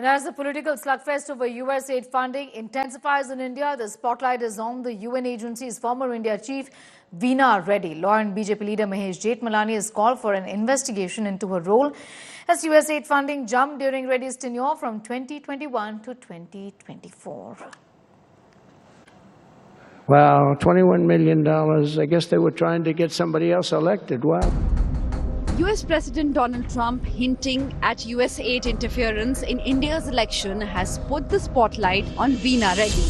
And as the political slugfest over US aid funding intensifies in India, the spotlight is on the UN agency's former India chief, Veena Reddy. Law and BJP leader Mahesh Jethmalani has called for an investigation into her role as US aid funding jumped during Reddy's tenure from 2021 to 2024. Wow, $21 million. I guess they were trying to get somebody else elected. Wow. US President Donald Trump hinting at US aid interference in India's election has put the spotlight on Veena Reddy,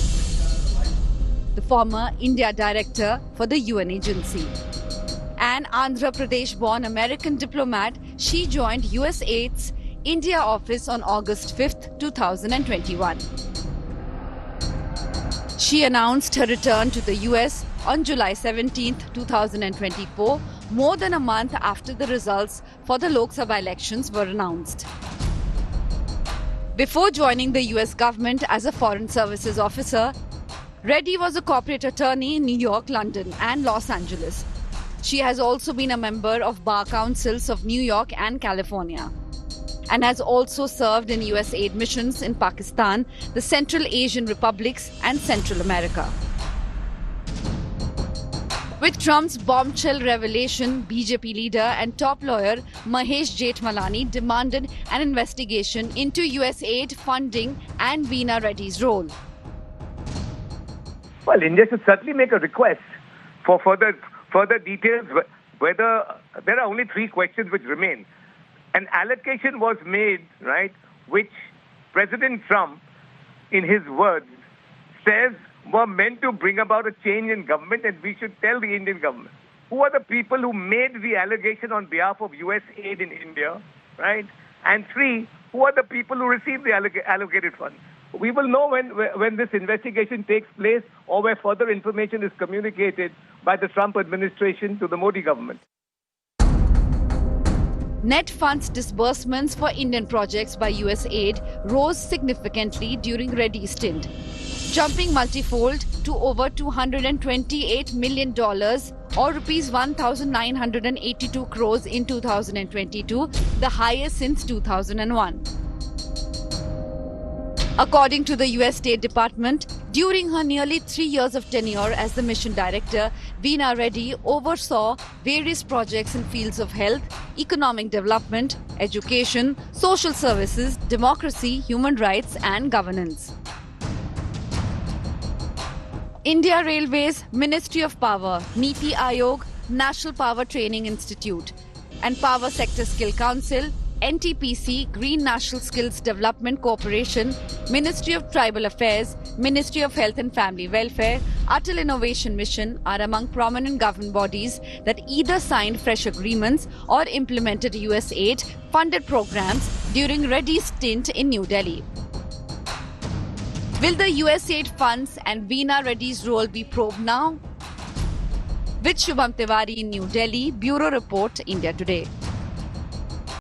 the former India director for the UN agency. An Andhra Pradesh-born American diplomat, she joined USAID's India office on August 5, 2021. She announced her return to the US on July 17, 2024, more than a month after the results for the Lok Sabha elections were announced. Before joining the US government as a foreign services officer, Reddy was a corporate attorney in New York, London, and Los Angeles. She has also been a member of bar councils of New York and California, and has also served in US aid missions in Pakistan, the Central Asian republics, and Central America. With Trump's bombshell revelation, BJP leader and top lawyer Mahesh Jethmalani demanded an investigation into US aid funding and Veena Reddy's role. Well, India should certainly make a request for further details. Whether there are only three questions which remain. An allocation was made, right, which President Trump, in his words, says were meant to bring about a change in government, and we should tell the Indian government. Who are the people who made the allegation on behalf of US aid in India, right? And three, who are the people who received the allocated funds? We will know when this investigation takes place or where further information is communicated by the Trump administration to the Modi government. Net funds disbursements for Indian projects by USAID rose significantly during Reddy's stint, jumping multifold to over $228 million or rupees 1,982 crores in 2022, the highest since 2001. According to the US State Department, during her nearly 3 years of tenure as the mission director, Veena Reddy oversaw various projects in fields of health, economic development, education, social services, democracy, human rights, and governance. India Railways, Ministry of Power, Niti Aayog, National Power Training Institute, and Power Sector Skill Council, NTPC, Green National Skills Development Corporation, Ministry of Tribal Affairs, Ministry of Health and Family Welfare, Atal Innovation Mission are among prominent government bodies that either signed fresh agreements or implemented US aid-funded programs during Reddy's stint in New Delhi. Will the USAID funds and Veena Reddy's role be probed now? With Shubham Tiwari in New Delhi, Bureau Report, India Today.